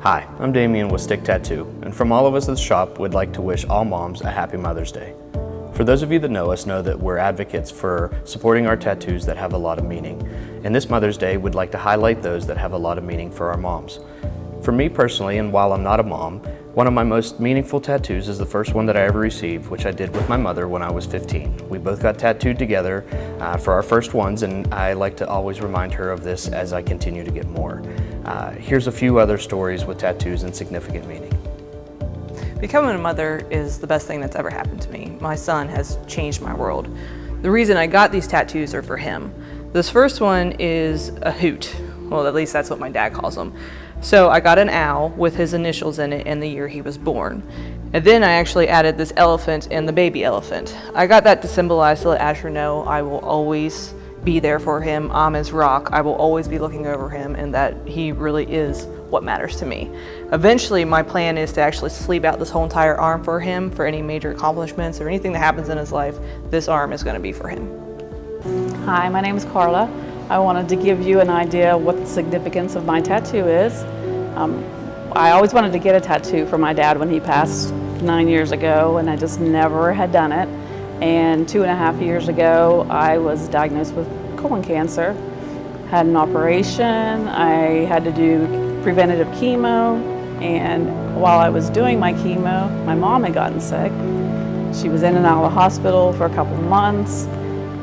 Hi, I'm Damien with StickTattoo, and from all of us at the shop, we'd like to wish all moms a happy Mother's Day. For those of you that know us know that we're advocates for supporting our tattoos that have a lot of meaning. And this Mother's Day, we'd like to highlight those that have a lot of meaning for our moms. For me personally, and while I'm not a mom, one of my most meaningful tattoos is the first one that I ever received, which I did with my mother when I was 15. We both got tattooed together for our first ones, and I like to always remind her of this as I continue to get more. Here's a few other stories with tattoos and significant meaning. Becoming a mother is the best thing that's ever happened to me. My son has changed my world. The reason I got these tattoos are for him. This first one is a hoot. Well, at least that's what my dad calls them. So I got an owl with his initials in it and the year he was born. And then I actually added this elephant and the baby elephant. I got that to symbolize to let Asher know I will always be there for him. I'm his rock. I will always be looking over him, and that he really is what matters to me. Eventually, my plan is to actually sleeve out this whole entire arm for him for any major accomplishments or anything that happens in his life. This arm is going to be for him. Hi, my name is Carla. I wanted to give you an idea of what the significance of my tattoo is. I always wanted to get a tattoo for my dad when he passed 9 years ago, and I just never had done it. And 2.5 years ago, I was diagnosed with colon cancer. Had an operation. I had to do preventative chemo, and while I was doing my chemo, my mom had gotten sick. She was in and out of the hospital for a couple of months.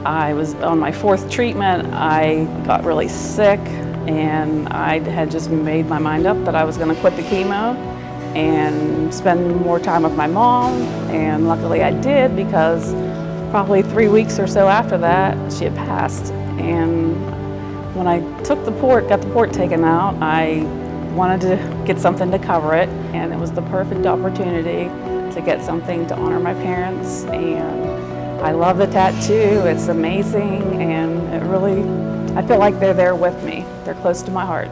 I was on my 4th treatment. I got really sick, and I had just made my mind up that I was going to quit the chemo and spend more time with my mom, and luckily I did, because probably 3 weeks or so after that, she had passed. And when I took the port, got the port taken out, I wanted to get something to cover it, and it was the perfect opportunity to get something to honor my parents. And I love the tattoo. It's amazing, and it really, I feel like they're there with me. They're close to my heart.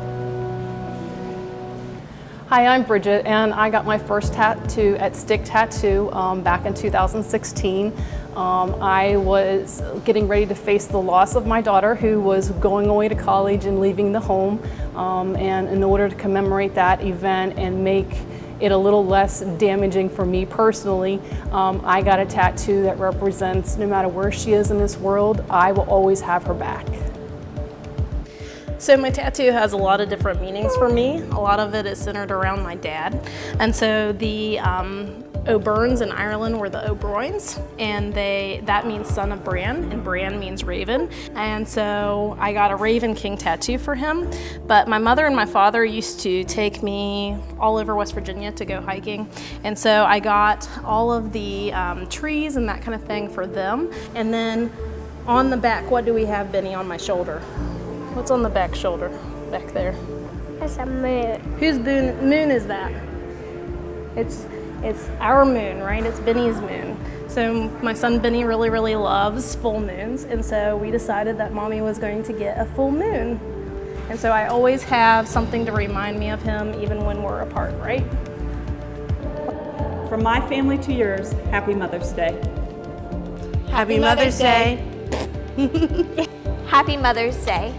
Hi, I'm Bridget, and I got my first tattoo at StickTattoo back in 2016. I was getting ready to face the loss of my daughter, who was going away to college and leaving the home. And in order to commemorate that event and make it a little less damaging for me personally, I got a tattoo that represents no matter where she is in this world, I will always have her back. So my tattoo has a lot of different meanings for me. A lot of it is centered around my dad. And so the O'Byrnes in Ireland were the O'Broyns, and that means son of Bran, and Bran means raven. And so I got a Raven King tattoo for him. But my mother and my father used to take me all over West Virginia to go hiking. And so I got all of the trees and that kind of thing for them. And then on the back, what do we have, Benny, on my shoulder? What's on the back shoulder, back there? It's a moon. Whose moon is that? It's our moon, right? It's Benny's moon. So my son Benny really, really loves full moons, and so we decided that Mommy was going to get a full moon. And so I always have something to remind me of him, even when we're apart, right? From my family to yours, happy Mother's Day. Happy Mother's Day. Happy Mother's Day.